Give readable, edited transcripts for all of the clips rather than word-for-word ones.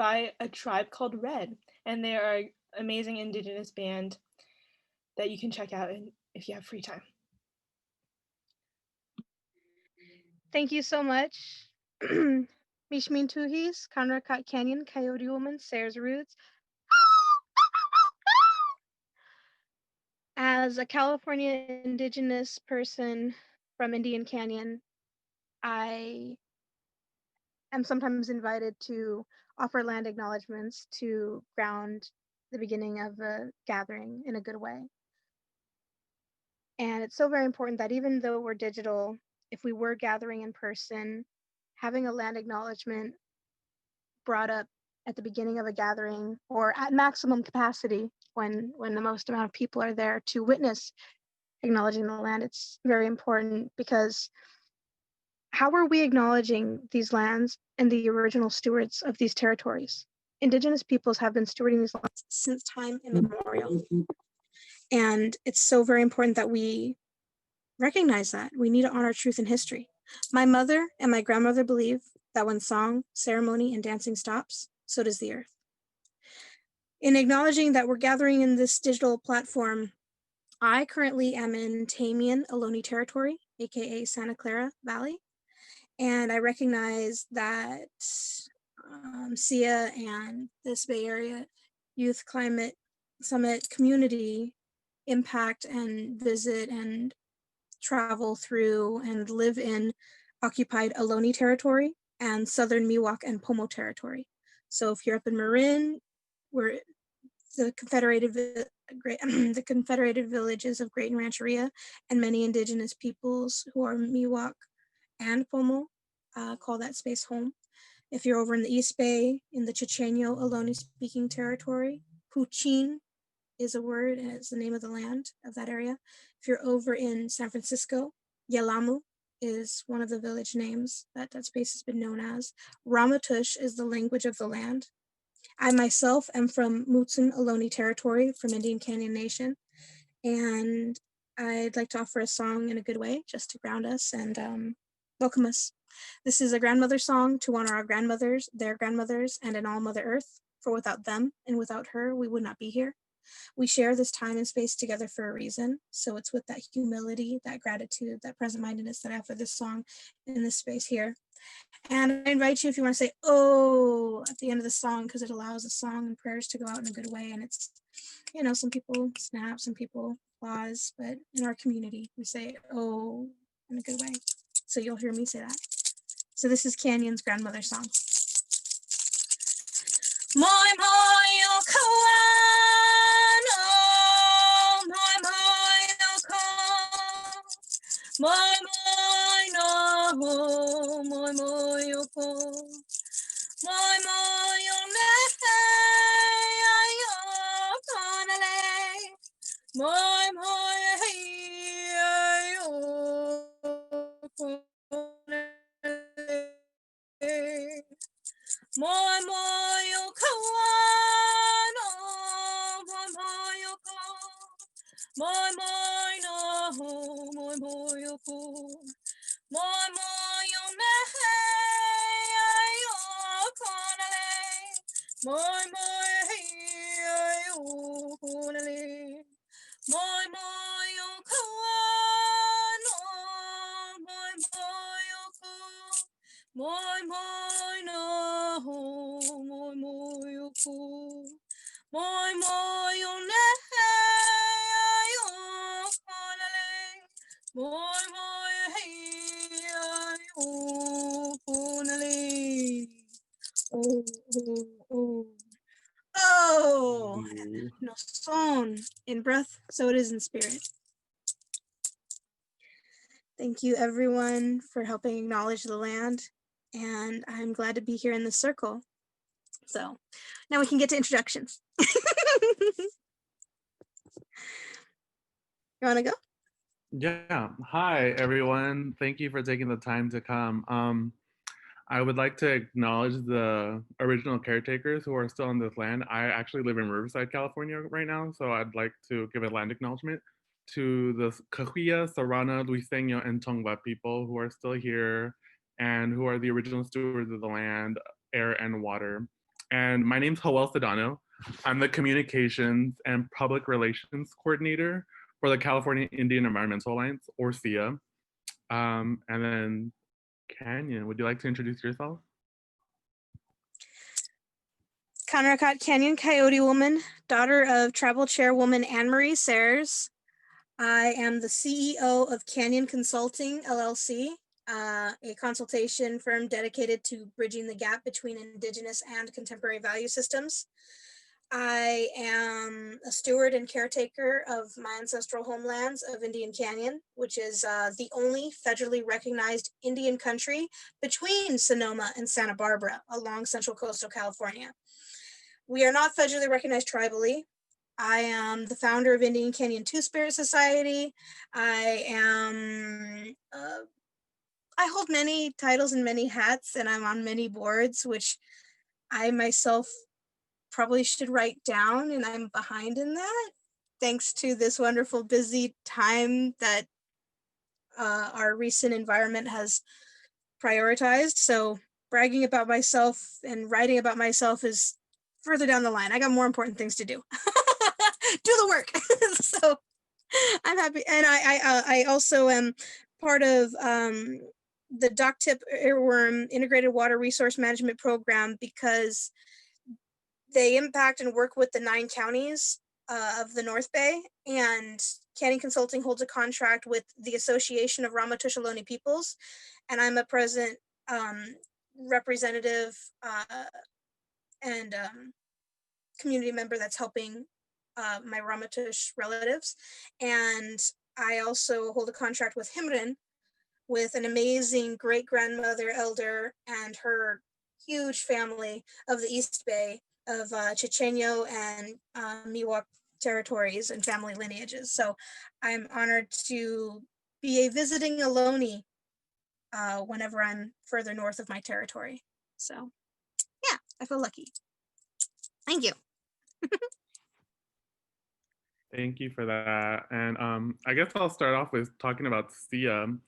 by a tribe called Red, and they are an amazing Indigenous band that you can check out if you have free time. Thank you so much. Mishmin Tuhis, Kanrakat Kanyon, Coyote Woman, Sayers-Roods. As a California Indigenous person from Indian Canyon, I am sometimes invited to offer land acknowledgements to ground the beginning of a gathering in a good way. And it's so very important that even though we're digital, if we were gathering in person, having a land acknowledgement brought up at the beginning of a gathering or at maximum capacity when the most amount of people are there to witness acknowledging the land, it's very important, because how are we acknowledging these lands and the original stewards of these territories? Indigenous peoples have been stewarding these lands since time immemorial. And it's so very important that we recognize that. We need to honor truth and history. My mother and my grandmother believe that when song, ceremony, and dancing stops, so does the earth. In acknowledging that we're gathering in this digital platform, I currently am in Kanyon Ohlone territory, aka Santa Clara Valley, and I recognize that CIEA and this Bay Area Youth Climate Summit community impact and visit and travel through and live in occupied Ohlone territory and southern Miwok and Pomo territory. So if you're up in Marin, we're the Confederated Villages of Great and Rancheria, and many Indigenous peoples who are Miwok and Pomo call that space home. If you're over in the East Bay, in the Chochenyo Ohlone speaking territory, Puchin is a word and it's the name of the land of that area. If you're over in San Francisco, Yelamu is one of the village names that space has been known as. Ramaytush is the language of the land. I myself am from Mutsun Ohlone territory from Indian Canyon Nation, and I'd like to offer a song in a good way just to ground us and welcome us. This is a grandmother song to honor our grandmothers, their grandmothers, and in all Mother Earth, for without them and without her, we would not be here. We share this time and space together for a reason, so it's with that humility, that gratitude, that present-mindedness that I have for this song in this space here. And I invite you, if you want to say, oh, at the end of the song, because it allows the song and prayers to go out in a good way. And it's, you know, some people snap, some people applause, but in our community, we say, oh, in a good way. So you'll hear me say that. So this is Kanyon's grandmother song. Moi moi yo kawano, moi moi yo ko, moi moi no, moi moi yo ko, moi moi yo ne, ayo konale, moi moi ayo konale. Moi moi yo kawano, moi moi yo ko, moi moi no, moi moi yo ko, moi moi yo ne, ayo konale, moi moi ayo konale, moi moi yo kawano, moi moi yo ko, moi moi no, moi moi yo ko, moi moi yo ne, ayo konale, moi moi ayo konale. Oh, oh, oh. Oh, no son in breath, so it is in spirit. Thank you everyone for helping acknowledge the land, and I'm glad to be here in this circle. So now we can get to introductions. You want to go? Yeah. Hi, everyone. Thank you for taking the time to come. I would like to acknowledge the original caretakers who are still on this land. I actually live in Riverside, California right now, so I'd like to give a land acknowledgement to the Cahuilla, Serrana, Luiseño, and Tongva people who are still here and who are the original stewards of the land, air, and water. And my name's Joel Sedano. I'm the Communications and Public Relations Coordinator for the California Indian Environmental Alliance, or CIEA. And then Kanyon, would you like to introduce yourself? Conrakat Canyon Coyote Woman, daughter of Tribal Chairwoman Anne-Marie Sayers. I am the CEO of KanyonKonsulting, LLC, a consultation firm dedicated to bridging the gap between Indigenous and contemporary value systems. I am a steward and caretaker of my ancestral homelands of Indian Canyon, which is the only federally recognized Indian country between Sonoma and Santa Barbara along Central Coastal California. We are not federally recognized tribally. I am the founder of Indian Canyon Two-Spirit Society. I hold many titles and many hats, and I'm on many boards, which I myself probably should write down, and I'm behind in that, thanks to this wonderful busy time that our recent environment has prioritized. So bragging about myself and writing about myself is further down the line. I got more important things to do. Do the work. So I'm happy. And I also am part of the Dock Tip Earworm Integrated Water Resource Management Program, because they impact and work with the 9 counties of the North Bay, and KanyonKonsulting holds a contract with the Association of Ramaytush Ohlone Peoples, and I'm a present representative and community member that's helping my Ramaytush relatives. And I also hold a contract with Himrin, with an amazing great-grandmother elder and her huge family of the East Bay of Chochenyo and Miwok territories and family lineages. So I'm honored to be a visiting Ohlone whenever I'm further north of my territory. So yeah, I feel lucky. Thank you. Thank you for that. And I guess I'll start off with talking about CIEA.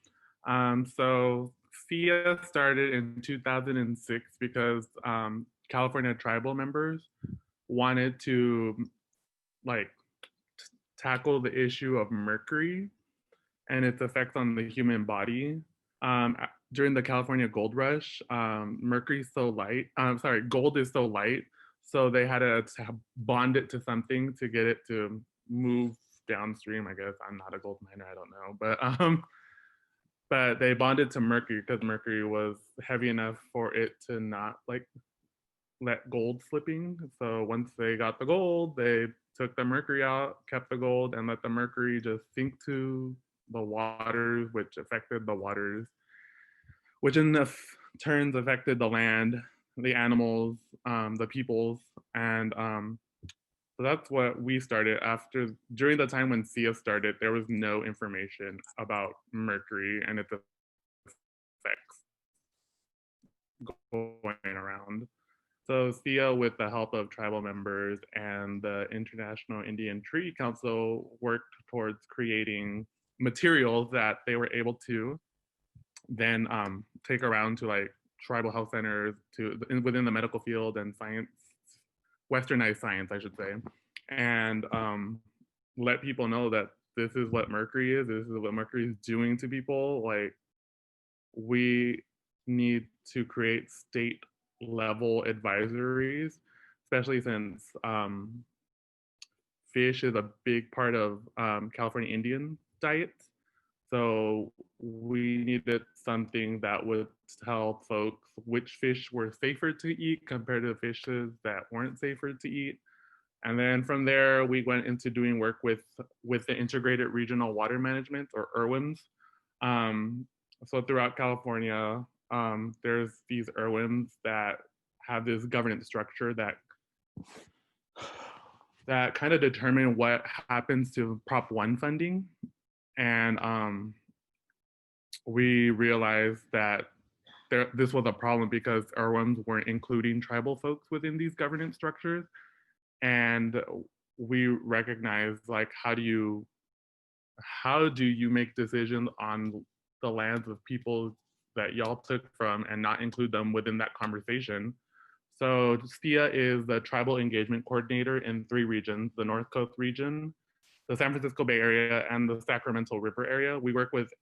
So CIEA started in 2006 because California tribal members wanted to tackle the issue of mercury and its effects on the human body. During the California gold rush, gold is so light, so they had to bond it to something to get it to move downstream. I guess I'm not a gold miner, I don't know, but they bonded to mercury because mercury was heavy enough for it to not let gold slipping. So once they got the gold, they took the mercury out, kept the gold, and let the mercury just sink to the waters, which affected the waters, which in turns affected the land, the animals, the peoples, and so that's what we started after. During the time when CIEA started, there was no information about mercury and its effects going around. So CIEA, with the help of tribal members and the International Indian Treaty Council, worked towards creating materials that they were able to then take around to tribal health centers, within the medical field and science, westernized science, I should say, and let people know that this is what mercury is. This is what mercury is doing to people. We need to create state level advisories, especially since fish is a big part of California Indian diets. So we needed something that would tell folks which fish were safer to eat compared to fishes that weren't safer to eat. And then from there, we went into doing work with the Integrated Regional Water Management, or IRWMs. So throughout California, there's these IRWMs that have this governance structure that kind of determine what happens to Prop 1 funding. And we realized that this was a problem because IRWMs weren't including tribal folks within these governance structures. And we recognized, how do you make decisions on the lands of people that y'all took from and not include them within that conversation? So CIEA is the tribal engagement coordinator in 3 regions, the North Coast region, the San Francisco Bay Area, and the Sacramento River area. We work with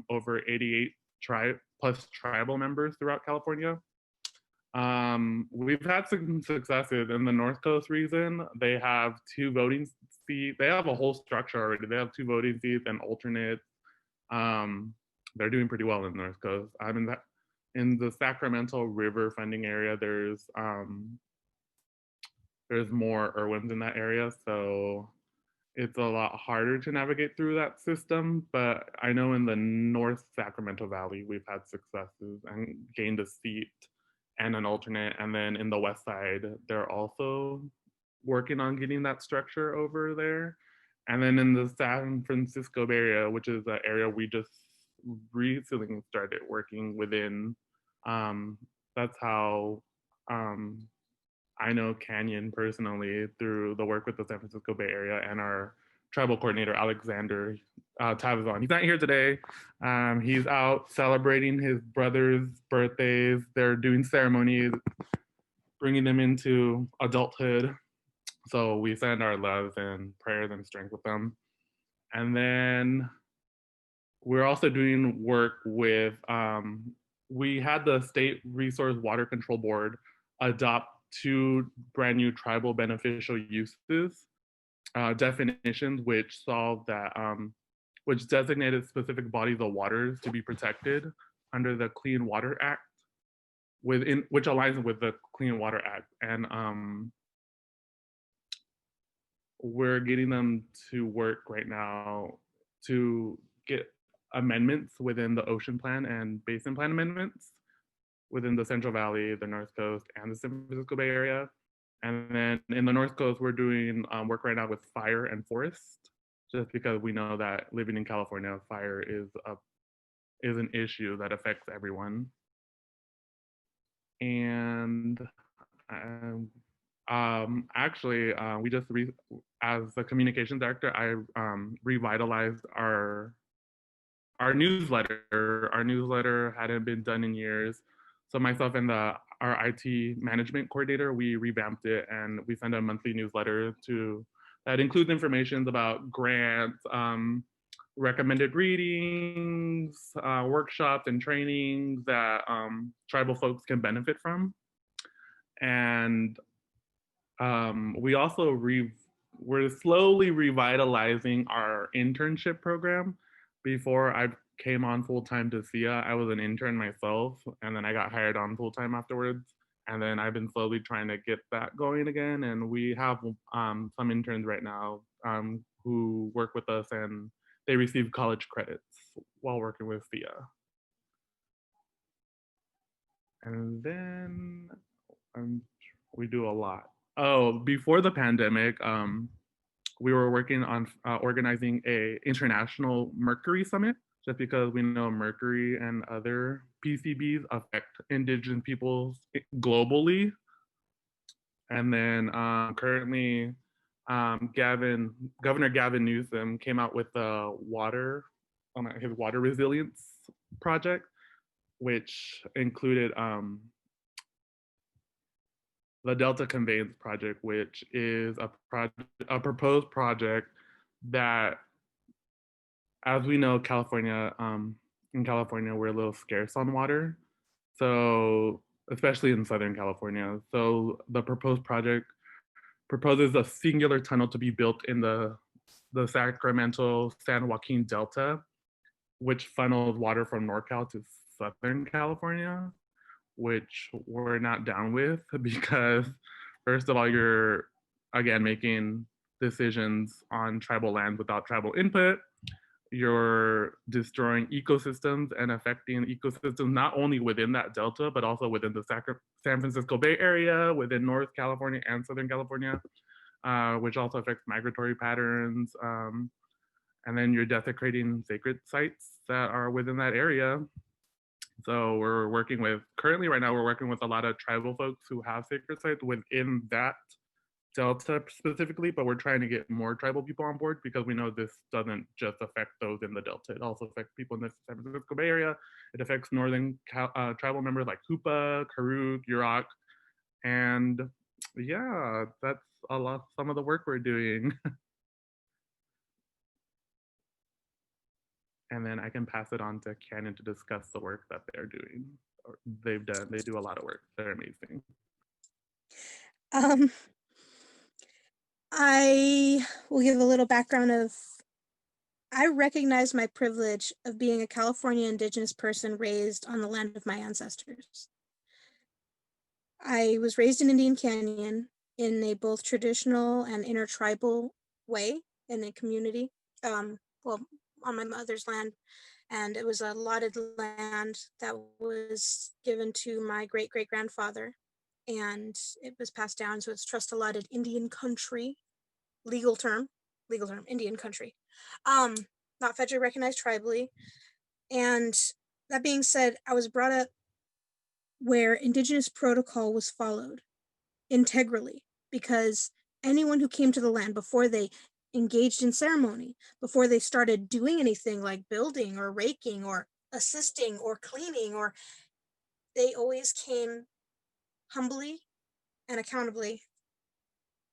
over 88 plus tribal members throughout California. We've had some successes in the North Coast region. They have 2 voting seats. They have a whole structure already. They have 2 voting seats and alternates. They're doing pretty well in the North Coast. In the Sacramento River funding area, there's more Irwins in that area, so it's a lot harder to navigate through that system. But I know in the North Sacramento Valley, we've had successes and gained a seat and an alternate. And then in the West Side, they're also working on getting that structure over there. And then in the San Francisco Bay Area, which is an area we just recently started working within, that's how I know Kanyon personally through the work with the San Francisco Bay Area and our tribal coordinator, Alexander Tavazon. He's not here today. He's out celebrating his brother's birthdays. They're doing ceremonies, bringing them into adulthood. So we send our love and prayers and strength with them. And then we're also doing work with, we had the State Resource Water Control Board adopt 2 brand new tribal beneficial uses definitions, which solved that, which designated specific bodies of waters to be protected under the Clean Water Act, which aligns with the Clean Water Act. And we're getting them to work right now to get amendments within the Ocean Plan and Basin Plan amendments within the Central Valley, the North Coast, and the San Francisco Bay Area. And then in the North Coast, we're doing work right now with fire and forest, just because we know that living in California, fire is an issue that affects everyone. And actually, we just, as the communications director, I revitalized our newsletter. Our newsletter hadn't been done in years. So myself and our IT management coordinator, we revamped it, and we send a monthly newsletter that includes information about grants, recommended readings, workshops and trainings that tribal folks can benefit from. And we also we're slowly revitalizing our internship program. Before I came on full-time to CIEA, I was an intern myself, and then I got hired on full-time afterwards. And then I've been slowly trying to get that going again. And we have some interns right now who work with us, and they receive college credits while working with CIEA. And then we do a lot. Oh, before the pandemic, we were working on organizing a international Mercury summit, just because we know Mercury and other PCBs affect Indigenous peoples globally. And then currently, Governor Gavin Newsom came out with his water resilience project, which included the Delta Conveyance Project, which is a proposed project that, as we know, in California, we're a little scarce on water. So, especially in Southern California. So the proposed project proposes a singular tunnel to be built in the Sacramento San Joaquin Delta, which funnels water from NorCal to Southern California, which we're not down with, because first of all, you're again making decisions on tribal land without tribal input. You're destroying ecosystems and affecting ecosystems not only within that delta, but also within the San Francisco Bay Area, within North California and Southern California, which also affects migratory patterns. And then you're desecrating sacred sites that are within that area. So currently right now, we're working with a lot of tribal folks who have sacred sites within that delta specifically, but we're trying to get more tribal people on board, because we know this doesn't just affect those in the delta. It also affects people in the San Francisco Bay Area. It affects northern tribal members like Hoopa, Karuk, Yurok, And yeah, that's a lot, some of the work we're doing. And then I can pass it on to Kanyon to discuss the work that they're doing. Or they've done. They do a lot of work. They're amazing. I will give a little background of, I recognize my privilege of being a California Indigenous person raised on the land of my ancestors. I was raised in Indian Canyon in a both traditional and intertribal way in a community, well, on my mother's land. And it was a allotted land that was given to my great-great-grandfather. And it was passed down, so it's trust allotted Indian country, legal term, Indian country. Not federally recognized tribally. And that being said, I was brought up where Indigenous protocol was followed integrally, because anyone who came to the land before they engaged in ceremony, before they started doing anything like building or raking or assisting or cleaning, or they always came humbly and accountably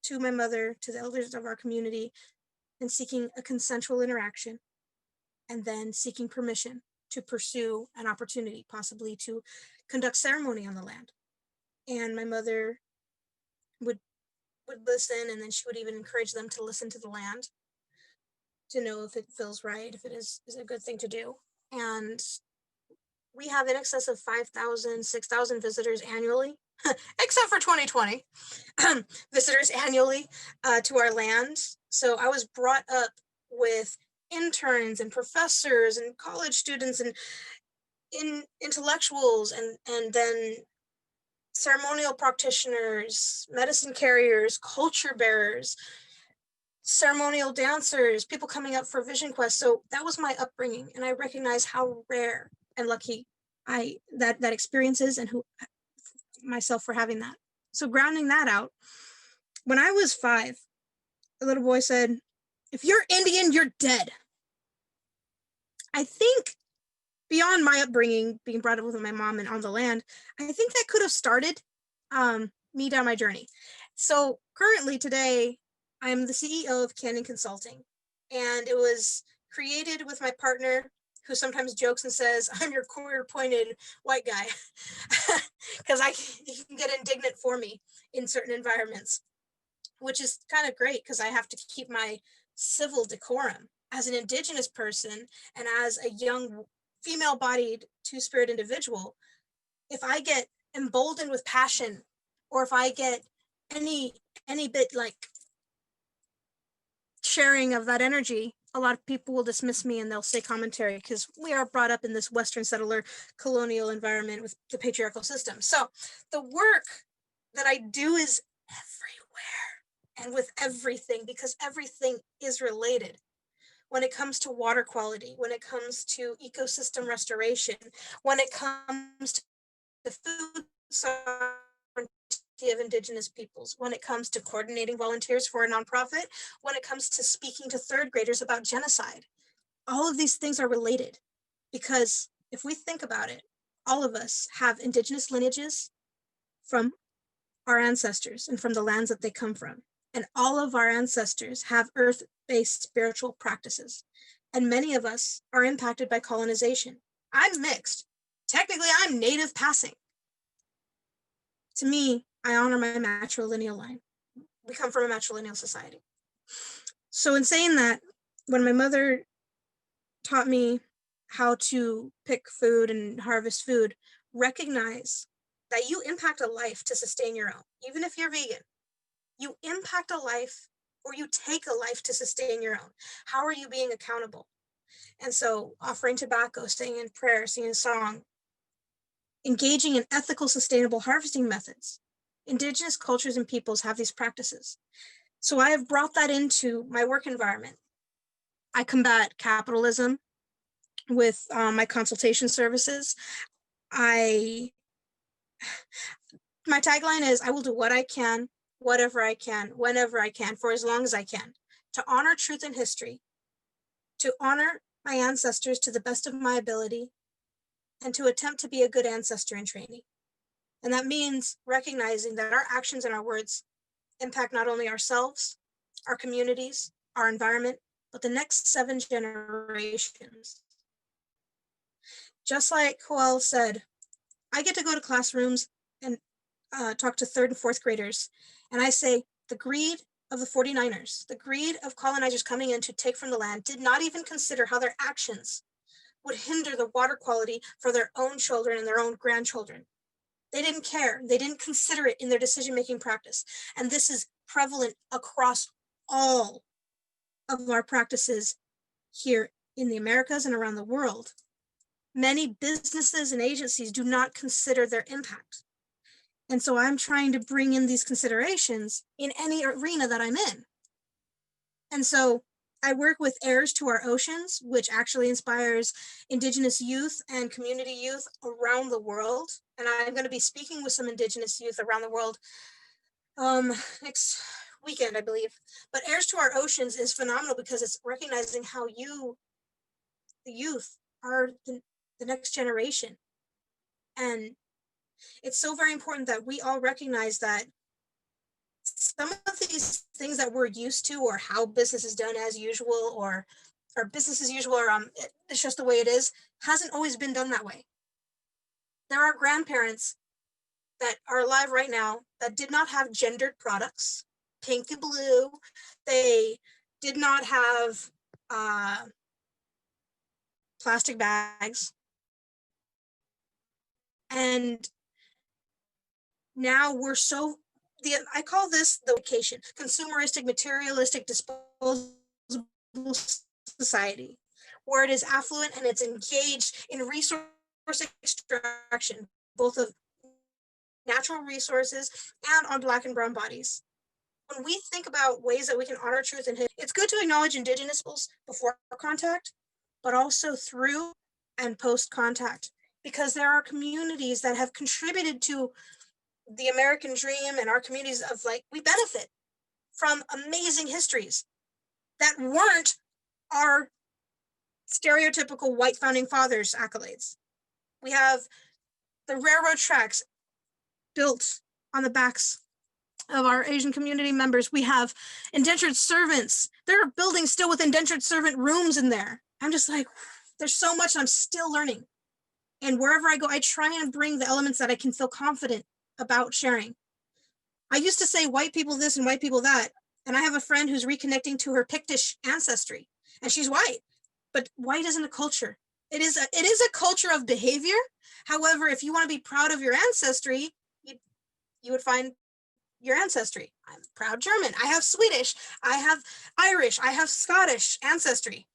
to my mother, to the elders of our community, and seeking a consensual interaction, and then seeking permission to pursue an opportunity, possibly to conduct ceremony on the land. And my mother would listen, and then she would even encourage them to listen to the land to know if it feels right, if it is a good thing to do. And we have in excess of 5,000, 6,000 visitors annually, except for 2020, visitors annually to our land. So I was brought up with interns and professors and college students and intellectuals, and then ceremonial practitioners, medicine carriers, culture bearers, ceremonial dancers, people coming up for vision quest. So that was my upbringing, and I recognize how rare and lucky that experience is, and who myself for having that. So grounding that out, when I was 5, a little boy said, "If you're Indian, you're dead." I think beyond my upbringing, being brought up with my mom and on the land, I think that could have started me down my journey. So currently today, I'm the CEO of KanyonKonsulting, and it was created with my partner, who sometimes jokes and says, "I'm your queer-pointed white guy," because he can get indignant for me in certain environments, which is kind of great because I have to keep my civil decorum as an Indigenous person and as a young female-bodied two-spirit individual. If I get emboldened with passion, or if I get any bit like sharing of that energy, a lot of people will dismiss me and they'll say commentary, because we are brought up in this Western settler colonial environment with the patriarchal system. So the work that I do is everywhere and with everything, because everything is related. When it comes to water quality, when it comes to ecosystem restoration, when it comes to the food sovereignty of Indigenous peoples, when it comes to coordinating volunteers for a nonprofit, when it comes to speaking to third graders about genocide. All of these things are related, because if we think about it, all of us have Indigenous lineages from our ancestors and from the lands that they come from. And all of our ancestors have earth-based spiritual practices. And many of us are impacted by colonization. I'm mixed. Technically, I'm native passing. To me, I honor my matrilineal line. We come from a matrilineal society. So in saying that, when my mother taught me how to pick food and harvest food, recognize that you impact a life to sustain your own. Even if you're vegan, you impact a life, or you take a life to sustain your own. How are you being accountable? And so offering tobacco, staying in prayer, singing a song, engaging in ethical, sustainable harvesting methods. Indigenous cultures and peoples have these practices. So I have brought that into my work environment. I combat capitalism with my consultation services. My tagline is, I will do what I can, whatever I can, whenever I can, for as long as I can, to honor truth and history, to honor my ancestors to the best of my ability, and to attempt to be a good ancestor in training. And that means recognizing that our actions and our words impact not only ourselves, our communities, our environment, but the next 7 generations. Just like Joel said, I get to go to classrooms and talk to 3rd and 4th graders, and I say, the greed of the 49ers, the greed of colonizers coming in to take from the land, did not even consider how their actions would hinder the water quality for their own children and their own grandchildren. They didn't care. They didn't consider it in their decision-making practice. And this is prevalent across all of our practices here in the Americas and around the world. Many businesses and agencies do not consider their impact. And so I'm trying to bring in these considerations in any arena that I'm in. And so I work with Heirs to Our Oceans, which actually inspires Indigenous youth and community youth around the world. And I'm going to be speaking with some Indigenous youth around the world next weekend, I believe. But Heirs to Our Oceans is phenomenal because it's recognizing how you, the youth, are the next generation. And it's so very important that we all recognize that some of these things that we're used to, or how business is done as usual, or business as usual, or it's just the way it is, hasn't always been done that way. There are grandparents that are alive right now that did not have gendered products, pink and blue. They did not have plastic bags. And now we're I call this the vacation, consumeristic, materialistic, disposable society, where it is affluent and it's engaged in resource extraction, both of natural resources and on Black and brown bodies. When we think about ways that we can honor truth and history, it's good to acknowledge Indigenous peoples before contact, but also through and post contact, because there are communities that have contributed to the American dream, and our communities of we benefit from amazing histories that weren't our stereotypical white founding fathers accolades. We have the railroad tracks built on the backs of our Asian community members. We have indentured servants. There are buildings still with indentured servant rooms in there. I'm just like, there's so much I'm still learning. And wherever I go, I try and bring the elements that I can feel confident about sharing. I used to say white people this and white people that, and I have a friend who's reconnecting to her Pictish ancestry, and she's white, but white isn't a culture. It is a culture of behavior. However, if you want to be proud of your ancestry, you would find your ancestry. I'm proud German. I have Swedish. I have Irish. I have Scottish ancestry.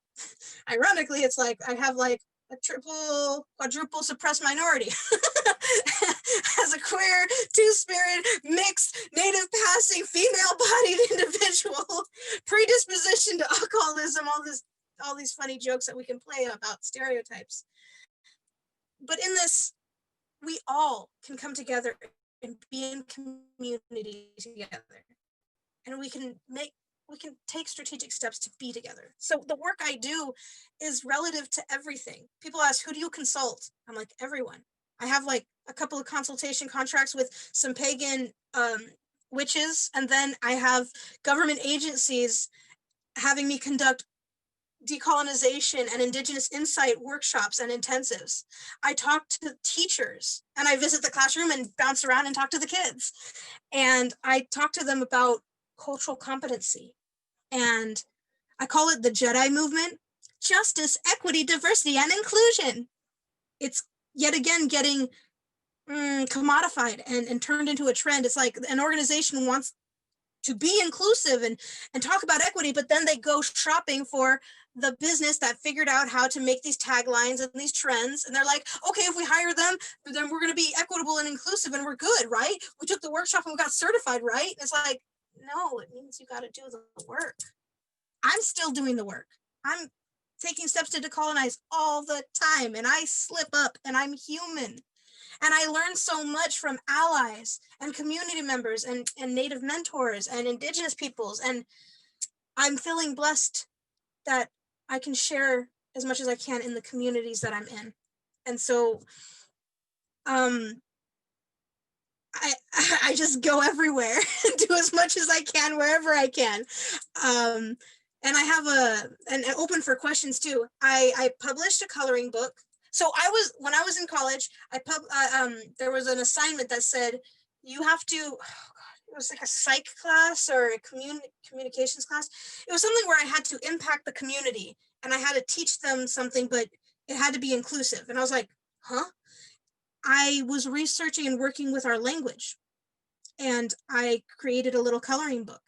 Ironically, it's like I have a triple, quadruple suppressed minority. As a queer, two-spirit, mixed, native passing, female-bodied individual, predisposition to alcoholism, all these funny jokes that we can play about stereotypes. But in this, we all can come together and be in community together. And we can take strategic steps to be together. So the work I do is relative to everything. People ask, who do you consult? I'm like, everyone. I have a couple of consultation contracts with some pagan witches, and then I have government agencies having me conduct decolonization and Indigenous insight workshops and intensives. I talk to teachers, and I visit the classroom and bounce around and talk to the kids. And I talk to them about cultural competency. And I call it the Jedi movement: justice, equity, diversity, and inclusion. It's yet again getting commodified and turned into a trend. It's like an organization wants to be inclusive and talk about equity, but then they go shopping for the business that figured out how to make these taglines and these trends. And they're like, okay, if we hire them, then we're going to be equitable and inclusive and we're good, right? We took the workshop and we got certified, right? And it's like, no, it means you got to do the work. I'm still doing the work. I'm taking steps to decolonize all the time, and I slip up, and I'm human. And I learned so much from allies and community members and Native mentors and Indigenous peoples. And I'm feeling blessed that I can share as much as I can in the communities that I'm in. And so I just go everywhere and do as much as I can wherever I can. And I have an open for questions too. I published a coloring book. So when I was in college, there was an assignment that said you have to, oh God, it was like a psych class or a communications class. It was something where I had to impact the community and I had to teach them something, but it had to be inclusive. And I was like, huh? I was researching and working with our language, and I created a little coloring book.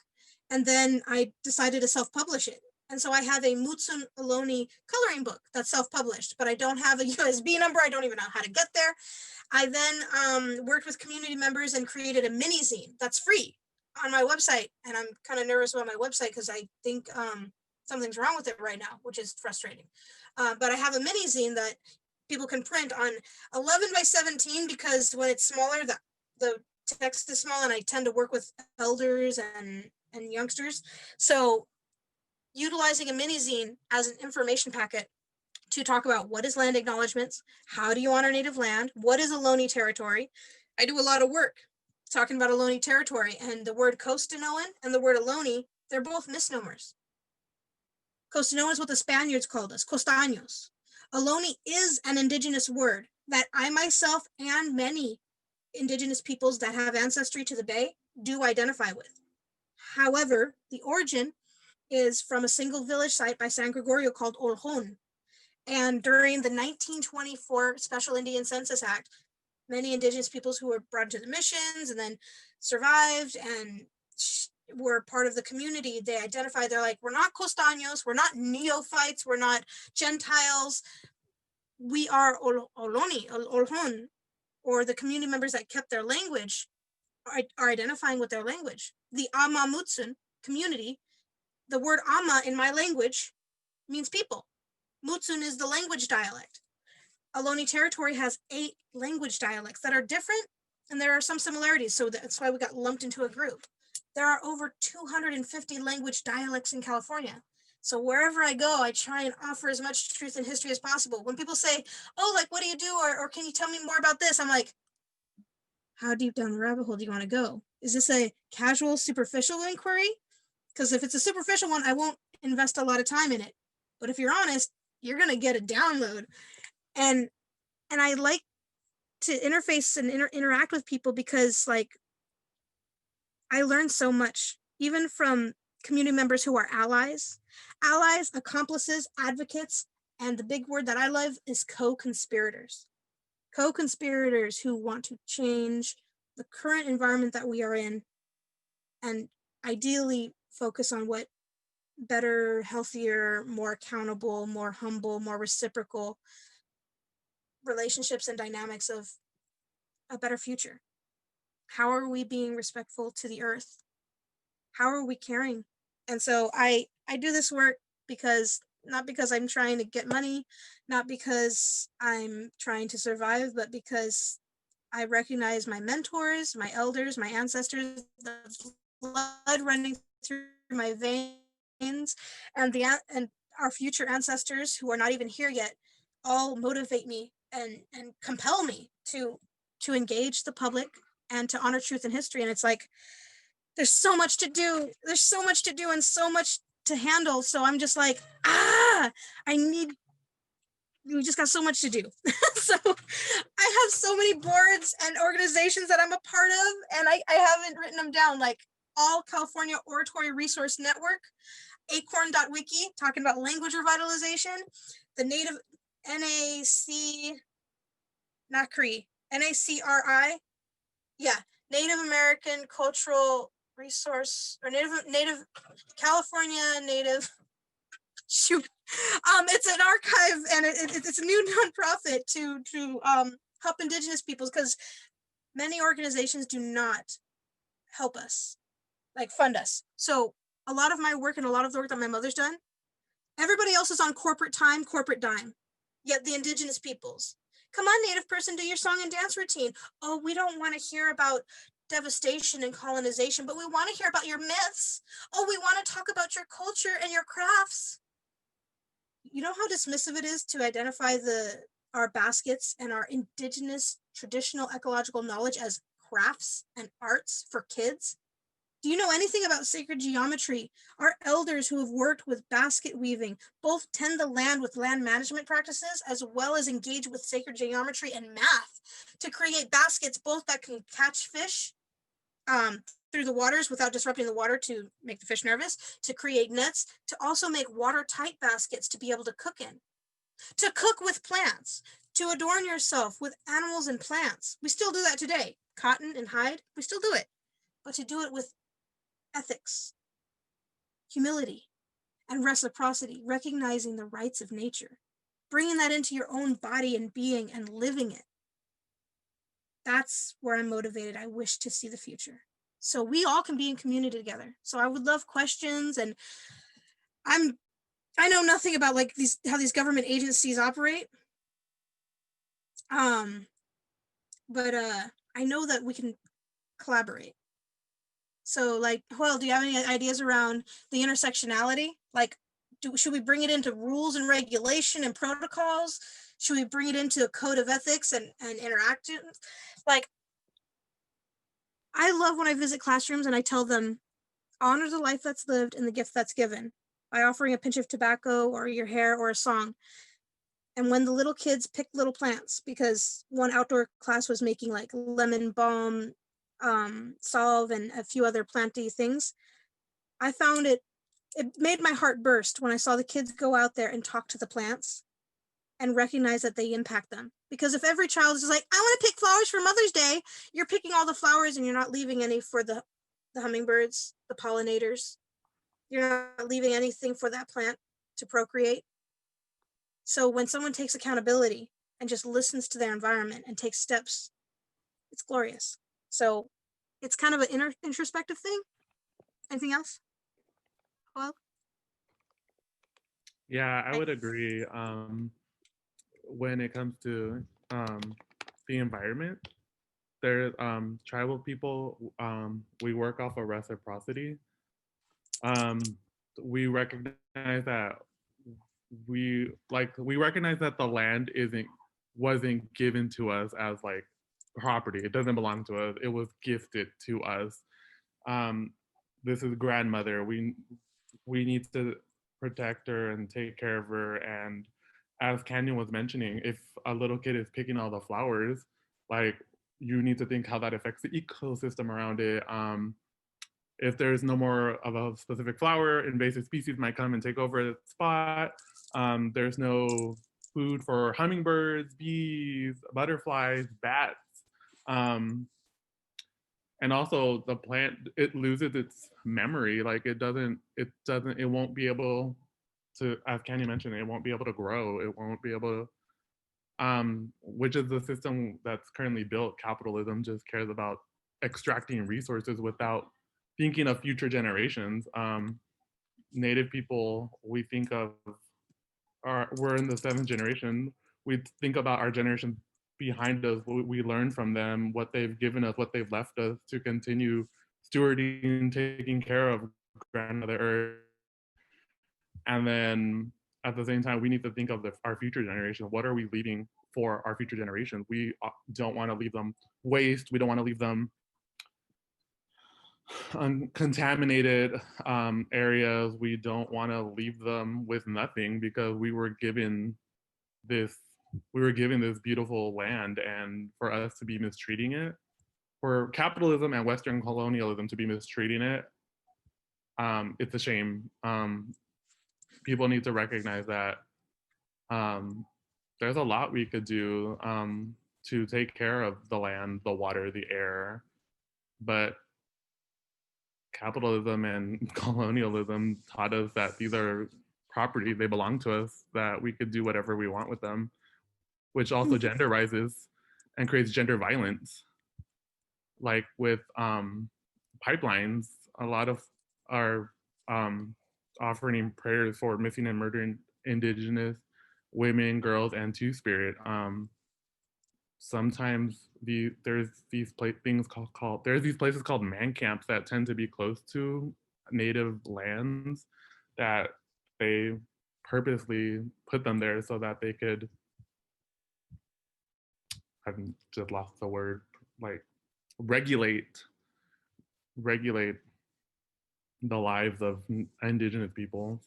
And then I decided to self-publish it. And so I have a Mutsun Ohlone coloring book that's self-published, but I don't have a USB number. I don't even know how to get there. I then worked with community members and created a mini zine that's free on my website. And I'm kind of nervous about my website because I think something's wrong with it right now, which is frustrating. But I have a mini zine that people can print on 11 by 17 because when it's smaller, the text is small, and I tend to work with elders and youngsters. So utilizing a mini zine as an information packet to talk about what is land acknowledgements, how do you honor native land, what is Ohlone territory. I do a lot of work talking about Ohlone territory, and the word Costanoan and the word Ohlone, they're both misnomers. Costanoan is what the Spaniards called us, Costaños. Ohlone is an indigenous word that I myself and many indigenous peoples that have ancestry to the Bay do identify with. However, the origin is from a single village site by San Gregorio called Oljon. And during the 1924 Special Indian Census Act, many indigenous peoples who were brought into the missions and then survived and were part of the community, they identified, they're like, we're not Costaños, we're not neophytes, we're not Gentiles, we are Ohlone, Oljon, or the community members that kept their language are identifying with their language. The Ama Mutsun community, the word Ama in my language means people. Mutsun is the language dialect. Ohlone territory has 8 language dialects that are different, and there are some similarities, so that's why we got lumped into a group. There are over 250 language dialects in California. So wherever I go, I try and offer as much truth and history as possible. When people say, oh, like, what do you do? Or can you tell me more about this? I'm like, how deep down the rabbit hole do you want to go? Is this a casual, superficial inquiry? Because if it's a superficial one, I won't invest a lot of time in it. But if you're honest, you're going to get a download. And I like to interface and interact with people because, like, I learned so much, even from community members who are allies, accomplices, advocates, and the big word that I love is co-conspirators. Co-conspirators who want to change the current environment that we are in and ideally focus on what better, healthier, more accountable, more humble, more reciprocal relationships and dynamics of a better future. How are we being respectful to the earth? How are we caring? And so I do this work because, not because I'm trying to get money, not because I'm trying to survive, but because I recognize my mentors, my elders, my ancestors, the blood running through my veins, and our future ancestors who are not even here yet, all motivate me and compel me to engage the public and to honor truth and history. And it's like, there's so much to do. There's so much to do and so much to handle. So I'm just like, we just got so much to do. So I have so many boards and organizations that I'm a part of, and I haven't written them down, like All California Oratory Resource Network, acorn.wiki, talking about language revitalization, the Native NACRI, yeah, Native American Cultural Resource, or Native California Native, shoot, it's an archive, and it's a new nonprofit to help Indigenous peoples, because many organizations do not help us, like fund us. So a lot of my work and a lot of the work that my mother's done, everybody else is on corporate time, corporate dime, yet the Indigenous peoples, come on, Native person, do your song and dance routine. Oh, we don't want to hear about devastation and colonization, but we want to hear about your myths. Oh, we want to talk about your culture and your crafts. You know how dismissive it is to identify our baskets and our indigenous traditional ecological knowledge as crafts and arts for kids? Do you know anything about sacred geometry? Our elders who have worked with basket weaving both tend the land with land management practices as well as engage with sacred geometry and math to create baskets both that can catch fish through the waters without disrupting the water to make the fish nervous, to create nets, to also make watertight baskets to be able to cook in, to cook with plants, to adorn yourself with animals and plants. We still do that today. Cotton and hide, we still do it, but to do it with ethics, humility, and reciprocity, recognizing the rights of nature, bringing that into your own body and being and living it. That's where I'm motivated. I wish to see the future. So we all can be in community together. So I would love questions, and I know nothing about like how these government agencies operate. But I know that we can collaborate. So like, Joel, do you have any ideas around the intersectionality? Like, should we bring it into rules and regulation and protocols? Should we bring it into a code of ethics and interactions? Like, I love when I visit classrooms and I tell them, honor the life that's lived and the gift that's given by offering a pinch of tobacco or your hair or a song. And when the little kids pick little plants, because one outdoor class was making like lemon balm, salve, and a few other planty things, I found it made my heart burst when I saw the kids go out there and talk to the plants and recognize that they impact them. Because if every child is like, I want to pick flowers for Mother's Day, you're picking all the flowers and you're not leaving any for the hummingbirds, the pollinators. You're not leaving anything for that plant to procreate. So when someone takes accountability and just listens to their environment and takes steps, it's glorious. So it's kind of an introspective thing. Anything else? Well, Yeah, I would agree. When it comes to the environment, there tribal people, we work off of reciprocity. We recognize that we recognize that the land wasn't given to us as like property. It doesn't belong to us. It was gifted to us. This is grandmother. We need to protect her and take care of her. And as Kanyon was mentioning, if a little kid is picking all the flowers, like you need to think how that affects the ecosystem around it. If there's no more of a specific flower, invasive species might come and take over the spot. There's no food for hummingbirds, bees, butterflies, bats. And also the plant, it loses its memory. Like it won't be able to, as Kanyon mentioned, it won't be able to grow. It won't be able to, which is the system that's currently built. Capitalism just cares about extracting resources without thinking of future generations. Native people, we think of, we're in the 7th generation. We think about our generation behind us, what we learned from them, what they've given us, what they've left us to continue stewarding, taking care of grandmother Earth. And then at the same time, we need to think of our future generation. What are we leaving for our future generations? We don't want to leave them waste. We don't want to leave them uncontaminated areas. We don't want to leave them with nothing because we were given this beautiful land, and for us to be mistreating it, for capitalism and Western colonialism to be mistreating it, it's a shame. People need to recognize that there's a lot we could do to take care of the land, the water, the air, but capitalism and colonialism taught us that these are property, they belong to us, that we could do whatever we want with them, which also genderizes and creates gender violence. Like with pipelines, a lot of our offering prayers for missing and murdered Indigenous women, girls, and Two-Spirit. Sometimes there's these places called man camps that tend to be close to native lands, that they purposely put them there so that they could, I've just lost the word, like regulate the lives of Indigenous people.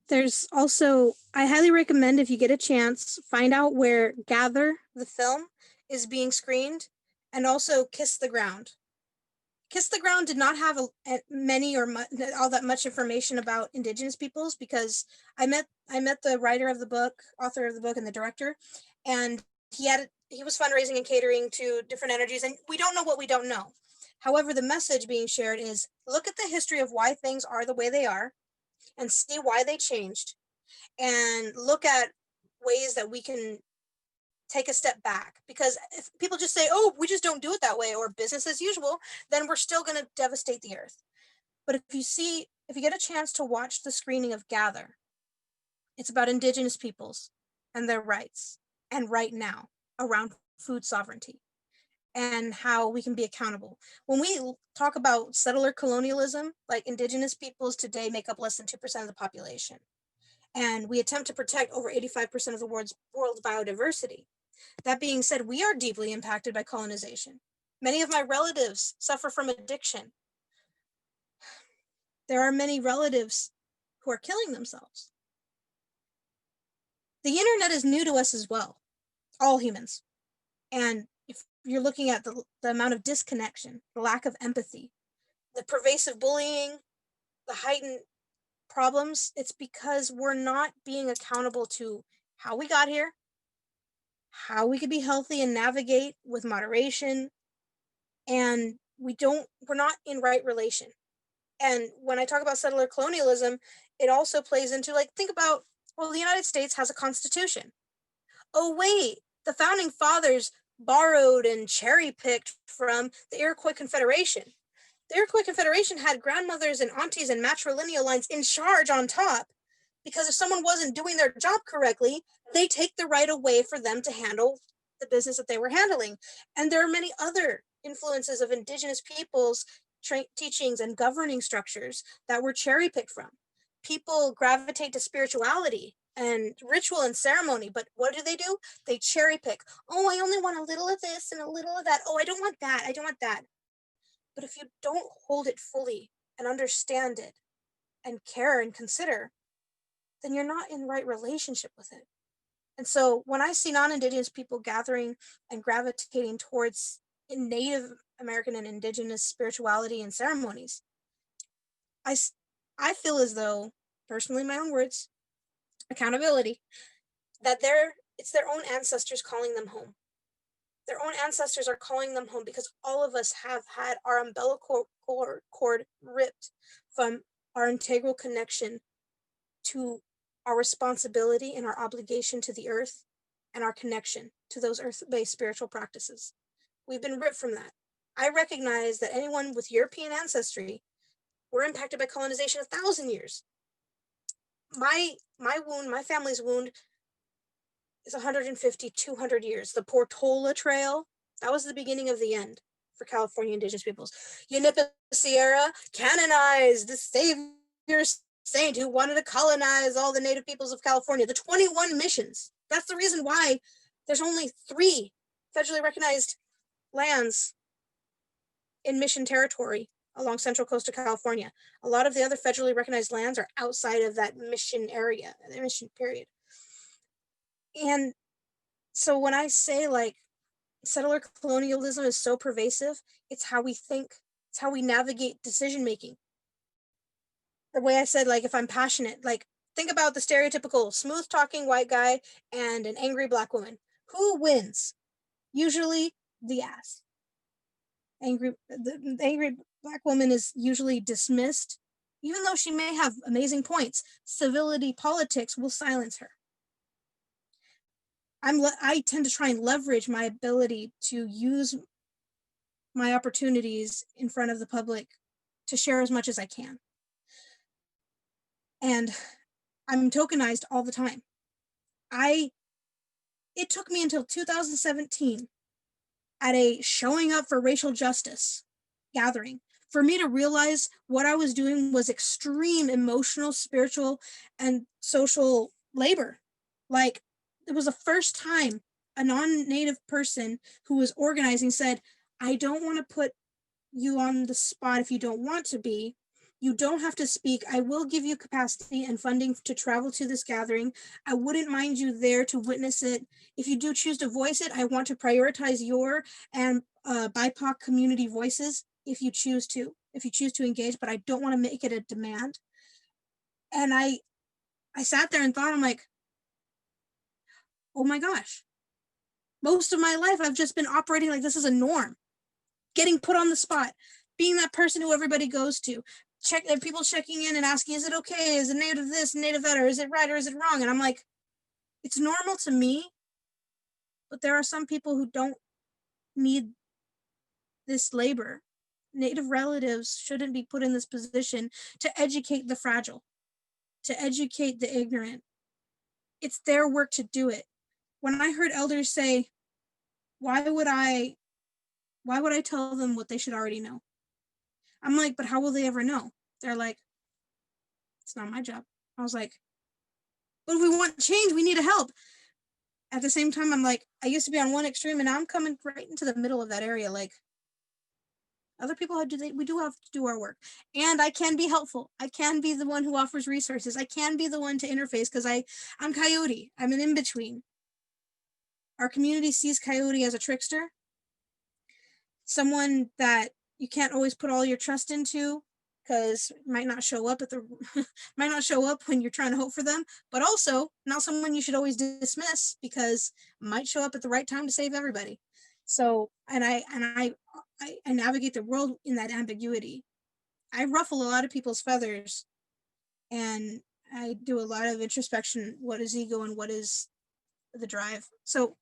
There's also, I highly recommend if you get a chance, find out where Gather, the film, is being screened, and also Kiss the Ground. Kiss the Ground did not have many or all that much information about Indigenous peoples, because I met the writer of the book, author of the book, and the director, and he was fundraising and catering to different energies, and we don't know what we don't know. However, the message being shared is, look at the history of why things are the way they are, and see why they changed, and look at ways that we can take a step back. Because if people just say, oh, we just don't do it that way, or business as usual, then we're still going to devastate the earth. But if you get a chance to watch the screening of Gather, it's about Indigenous peoples and their rights, and right now around food sovereignty and how we can be accountable. When we talk about settler colonialism, like, Indigenous peoples today make up less than 2% of the population. And we attempt to protect over 85% of the world's biodiversity. That being said, we are deeply impacted by colonization. Many of my relatives suffer from addiction. There are many relatives who are killing themselves. The internet is new to us as well, all humans. And if you're looking at the amount of disconnection, the lack of empathy, the pervasive bullying, the heightened problems, it's because we're not being accountable to how we got here, how we could be healthy and navigate with moderation, and we're not in right relation. And when I talk about settler colonialism, it also plays into, like, think about, well, the United States has a constitution. Oh, wait, the founding fathers borrowed and cherry-picked from the Iroquois Confederation. The Iroquois Confederation had grandmothers and aunties and matrilineal lines in charge on top, because if someone wasn't doing their job correctly, they take the right away for them to handle the business that they were handling. And there are many other influences of Indigenous peoples' teachings and governing structures that were cherry-picked from. People gravitate to spirituality and ritual and ceremony, but what do? They cherry pick. Oh, I only want a little of this and a little of that. Oh, I don't want that. I don't want that. But if you don't hold it fully and understand it and care and consider, then you're not in right relationship with it. And so when I see non-Indigenous people gathering and gravitating towards Native American and Indigenous spirituality and ceremonies, I feel as though, personally, my own words, accountability, that it's their own ancestors calling them home. Their own ancestors are calling them home, because all of us have had our umbilical cord ripped from our integral connection to our responsibility and our obligation to the earth and our connection to those earth-based spiritual practices. We've been ripped from that. I recognize that anyone with European ancestry were impacted by colonization 1,000 years. My wound, my family's wound, is 150, 200 years. The Portola Trail, that was the beginning of the end for California Indigenous peoples. Yanipa Sierra canonized the savior saint who wanted to colonize all the native peoples of California. The 21 missions. That's the reason why there's only 3 federally recognized lands in mission territory along central coast of California. A lot of the other federally recognized lands are outside of that mission area, the mission period. And so when I say, like, settler colonialism is so pervasive, it's how we think, it's how we navigate decision-making. The way I said, like, if I'm passionate, like, think about the stereotypical smooth-talking white guy and an angry Black woman. Who wins? Usually the ass. The angry Black woman is usually dismissed, even though she may have amazing points. Civility politics will silence her. I tend to try and leverage my ability to use my opportunities in front of the public to share as much as I can. And I'm tokenized all the time. It took me until 2017 at a showing up for racial justice gathering for me to realize what I was doing was extreme emotional, spiritual, and social labor. Like, it was the first time a non-native person who was organizing said, I don't want to put you on the spot if you don't want to be. You don't have to speak. I will give you capacity and funding to travel to this gathering. I wouldn't mind you there to witness it. If you do choose to voice it, I want to prioritize your and BIPOC community voices if you choose to engage, but I don't want to make it a demand. And I sat there and thought, I'm like, oh my gosh, most of my life I've just been operating like this is a norm, getting put on the spot, being that person who everybody goes to, people checking in and asking, is it okay? Is it native this, native that, or is it right or is it wrong? And I'm like, it's normal to me, but there are some people who don't need this labor. Native relatives shouldn't be put in this position to educate the fragile, to educate the ignorant. It's their work to do it. When I heard elders say, why would I tell them what they should already know? I'm like, but how will they ever know? They're like, it's not my job. I was like, but if we want change, we need to help. At the same time, I'm like, I used to be on one extreme and now I'm coming right into the middle of that area. Like, other people we do have to do our work. And I can be helpful. I can be the one who offers resources. I can be the one to interface because I'm Coyote. I'm an in-between. Our community sees Coyote as a trickster, someone that you can't always put all your trust into because might not show up when you're trying to hope for them, but also not someone you should always dismiss because might show up at the right time to save everybody. So, and I navigate the world in that ambiguity. I ruffle a lot of people's feathers and I do a lot of introspection. What is ego and what is the drive? So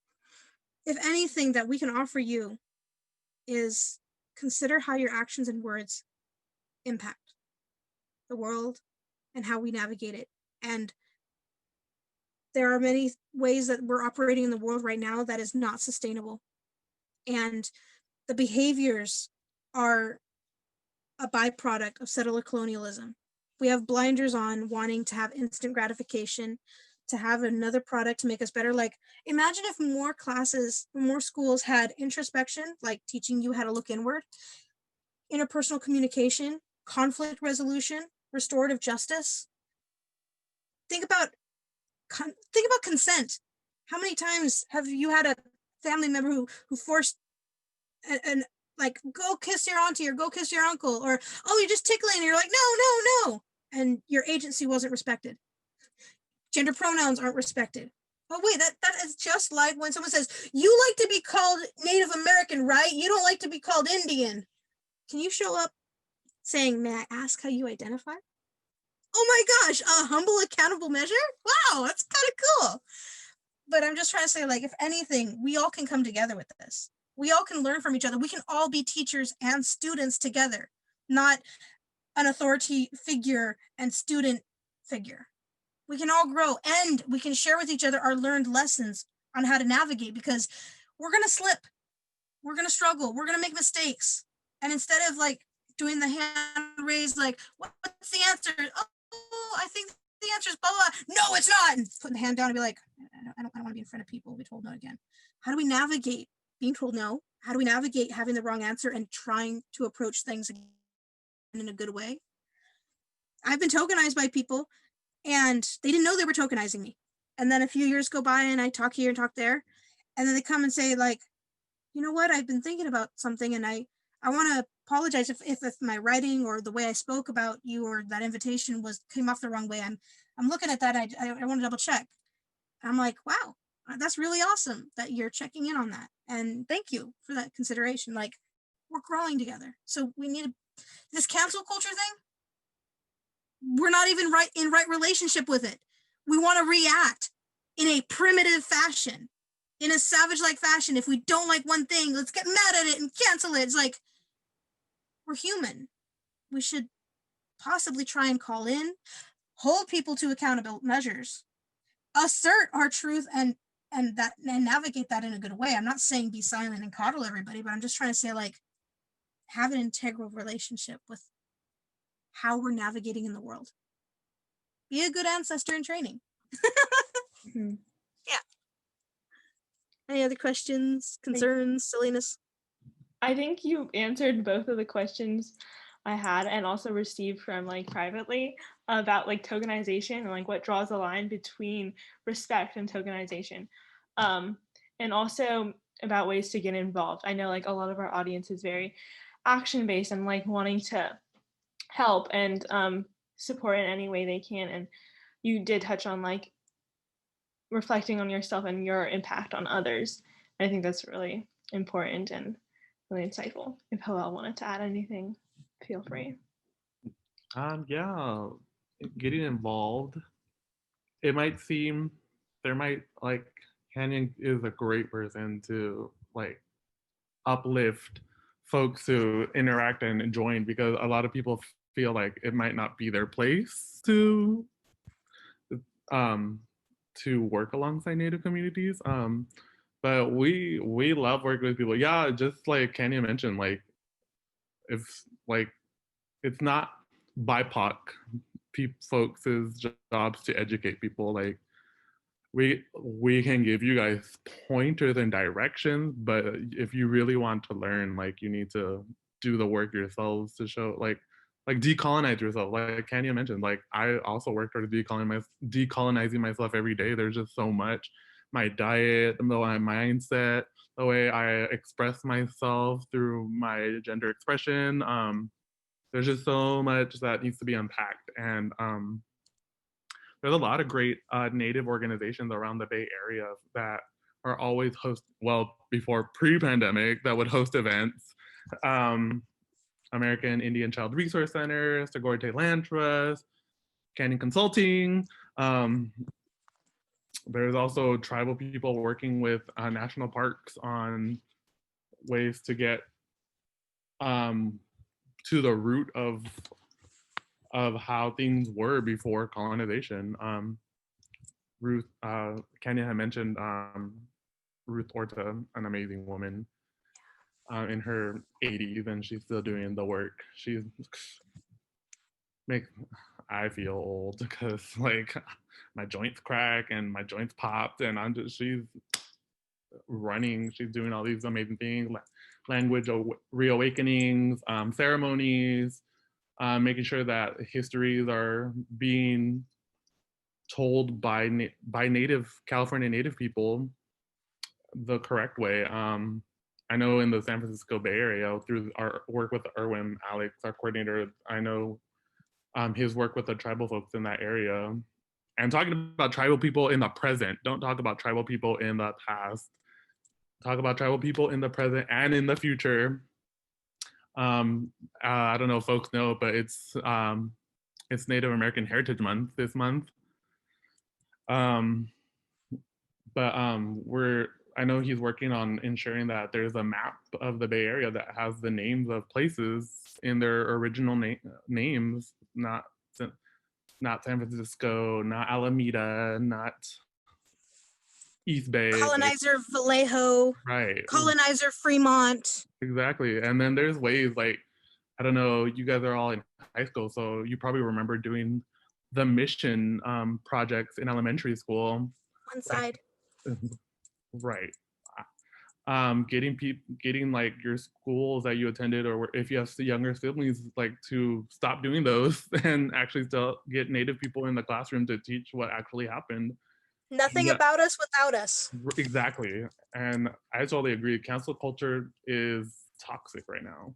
if anything that we can offer you is consider how your actions and words impact the world and how we navigate it. And there are many ways that we're operating in the world right now that is not sustainable. And the behaviors are a byproduct of settler colonialism. We have blinders on wanting to have instant gratification, to have another product to make us better. Like, imagine if more schools had introspection, like teaching you how to look inward, interpersonal communication, conflict resolution, restorative justice. Think about consent. How many times have you had a family member who forced and like, go kiss your auntie or go kiss your uncle, or, oh, you're just tickling, and you're like, no, and your agency wasn't respected. Gender pronouns aren't respected. Oh wait, that is just like when someone says, you like to be called Native American, right? You don't like to be called Indian. Can you show up saying, may I ask how you identify? Oh my gosh, a humble, accountable measure? Wow, that's kind of cool. But I'm just trying to say, like, if anything, we all can come together with this. We all can learn from each other. We can all be teachers and students together, not an authority figure and student figure. We can all grow and we can share with each other our learned lessons on how to navigate, because we're going to slip. We're going to struggle. We're going to make mistakes. And instead of like doing the hand raise, like, what's the answer? Oh, I think the answer is blah, blah. No, it's not. And putting the hand down and be like, I don't want to be in front of people. Be told no again. How do we navigate being told no? How do we navigate having the wrong answer and trying to approach things in a good way? I've been tokenized by people and they didn't know they were tokenizing me. And then a few years go by and I talk here and talk there. And then they come and say, like, you know what? I've been thinking about something and I want to apologize if my writing or the way I spoke about you or that invitation came off the wrong way. I'm looking at that. I want to double check. I'm like, wow, that's really awesome that you're checking in on that. And thank you for that consideration. Like, we're growing together. So we need this cancel culture thing. We're not even in right relationship with it. We want to react in a primitive fashion, in a savage-like fashion. If we don't like one thing, let's get mad at it and cancel it. It's like, we're human. We should possibly try and call in, hold people to accountable measures, assert our truth and navigate that in a good way. I'm not saying be silent and coddle everybody, but I'm just trying to say, like, have an integral relationship with how we're navigating in the world. Be a good ancestor in training. Mm-hmm. Yeah. Any other questions, concerns, silliness? I think you answered both of the questions I had and also received from like privately about like tokenization and like what draws the line between respect and tokenization. Um, and also about ways to get involved. I know like a lot of our audience is very action based and like wanting to help and support in any way they can. And you did touch on like reflecting on yourself and your impact on others. I think that's really important and really insightful. If Hillel wanted to add anything, feel free. Yeah, getting involved. It might seem there might like Canyon is a great person to like uplift folks who interact and join because a lot of people feel like it might not be their place um to work alongside Native communities. But we love working with people. Yeah, just like Kenya mentioned, like if like it's not BIPOC folks' jobs to educate people. Like we can give you guys pointers and directions, but if you really want to learn, like you need to do the work yourselves to show like decolonize yourself. Like Kenya mentioned, like I also work toward decolonizing myself every day. There's just so much. My diet, my mindset, the way I express myself through my gender expression. There's just so much that needs to be unpacked. And there's a lot of great Native organizations around the Bay Area that are always well, before pre-pandemic, that would host events. American Indian Child Resource Center, Segorte Land Trust, KanyonKonsulting. There's also tribal people working with national parks on ways to get to the root of how things were before colonization. Ruth, Kenya had mentioned Ruth Orta, an amazing woman in her 80s, and she's still doing the work. She's I feel old because like my joints crack and my joints popped, and she's running. She's doing all these amazing things, language reawakenings, ceremonies, making sure that histories are being told by California Native people the correct way. I know in the San Francisco Bay Area, through our work with Erwin Alex, our coordinator, I know his work with the tribal folks in that area. And talking about tribal people in the present, don't talk about tribal people in the past. Talk about tribal people in the present and in the future. I don't know if folks know, but it's Native American Heritage Month this month. I know he's working on ensuring that there's a map of the Bay Area that has the names of places in their original names, not San Francisco, not Alameda, not East Bay. Colonizer Vallejo. Right. Colonizer Fremont. Exactly. And then there's ways like, I don't know, you guys are all in high school, so you probably remember doing the mission projects in elementary school. One side. Right. Getting like your schools that you attended, or if you have younger siblings, like to stop doing those and actually still get Native people in the classroom to teach what actually happened. Nothing about us without us. Exactly. And I totally agree. Cancel culture is toxic right now.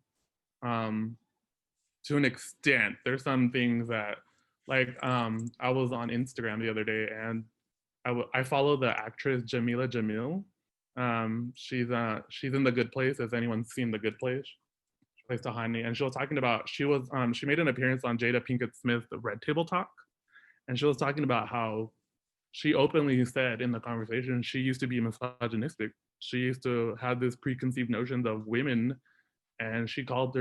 To an extent, there's some things that like I was on Instagram the other day and I follow the actress Jamila Jamil. She's in The Good Place. Has anyone seen The Good Place? She plays Tahani, and she was talking about she made an appearance on Jada Pinkett Smith's Red Table Talk, and she was talking about how she openly said in the conversation she used to be misogynistic. She used to have this preconceived notions of women, and she was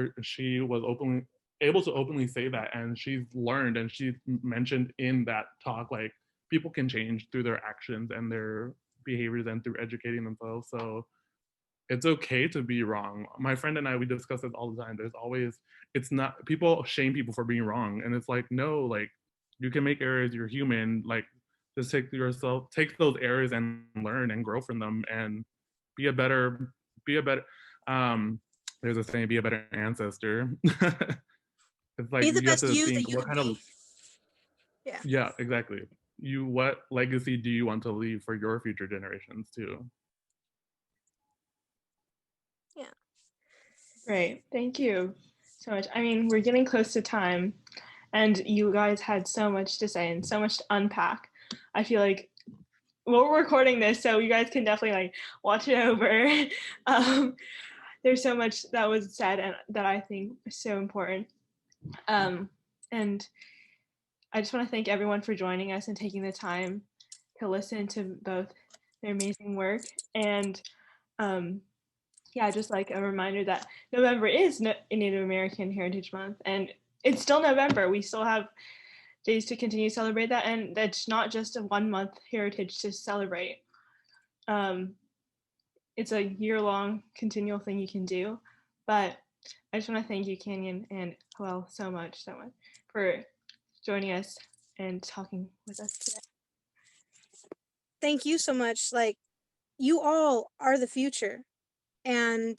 able to openly say that, and she's learned, and she mentioned in that talk like people can change through their actions and their behaviors and through educating themselves. So it's okay to be wrong. My friend and I, we discuss this all the time. It's not, people shame people for being wrong, and it's like, no, like you can make errors, you're human. Like just take those errors and learn and grow from them. And be a better, there's a saying, be a better ancestor. It's like Be the you have best to you that think, you what can kind of, be. Yeah. yeah, exactly. What legacy do you want to leave for your future generations too? Yeah. Great. Thank you so much. I mean, we're getting close to time, and you guys had so much to say and so much to unpack. I feel like, well, we're recording this, so you guys can definitely like watch it over. There's so much that was said and that I think is so important. And I just want to thank everyone for joining us and taking the time to listen to both their amazing work. And yeah, just like a reminder that November is Native American Heritage Month, and it's still November. We still have days to continue to celebrate that, and that's not just a 1 month heritage to celebrate. It's a year-long continual thing you can do. But I just want to thank you, Kanyon and Joel, so much for joining us and talking with us today. Thank you so much. Like, you all are the future, and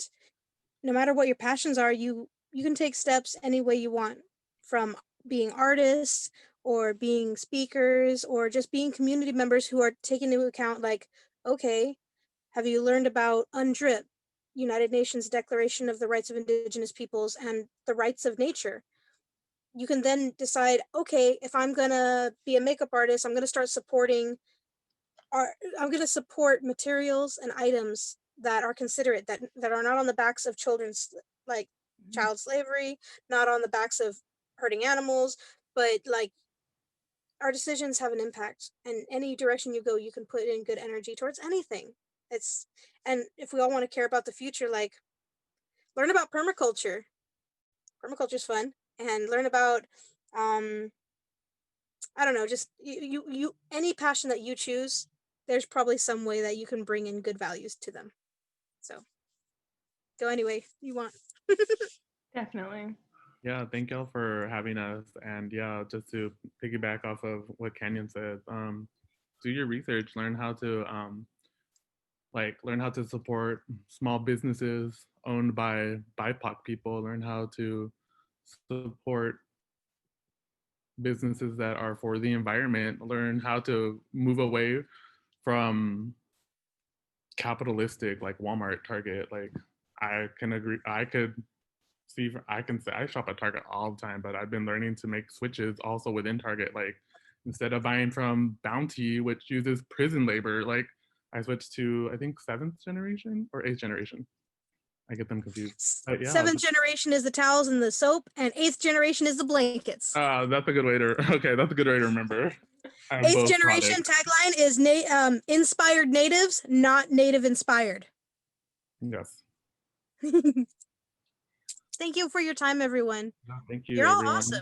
no matter what your passions are, you can take steps any way you want, from being artists or being speakers or just being community members who are taking into account, like, okay, have you learned about UNDRIP, United Nations Declaration of the Rights of Indigenous Peoples and the Rights of Nature? You can then decide, okay, if I'm gonna be a makeup artist, I'm gonna start supporting art. I'm gonna support materials and items that are considerate, that are not on the backs of children's, like child slavery, not on the backs of hurting animals, but like our decisions have an impact, and any direction you go, you can put in good energy towards anything. And if we all want to care about the future, like, learn about permaculture. Permaculture is fun, and learn about, I don't know, just you any passion that you choose, there's probably some way that you can bring in good values to them. So go any way you want. Definitely. Yeah, thank y'all for having us. And yeah, just to piggyback off of what Kanyon said, do your research, learn how to support small businesses owned by BIPOC people, learn how to support businesses that are for the environment, learn how to move away from capitalistic like Walmart, Target. Like, I can agree, I can say I shop at Target all the time, but I've been learning to make switches also within Target. Like, instead of buying from Bounty, which uses prison labor, like I switched to, I think, 7th generation or 8th generation. I get them confused. But yeah, 7th generation is the towels and the soap, and 8th generation is the blankets. that's a good way to. Okay, that's a good way to remember. 8th generation tagline is inspired natives, not native inspired. Yes. Thank you for your time, everyone. Thank you. You're everyone. all awesome.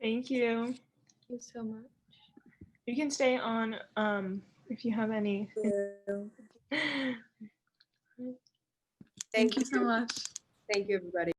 Thank you. Thank you so much. You can stay on if you have any. Thank you so much. Thank you, everybody.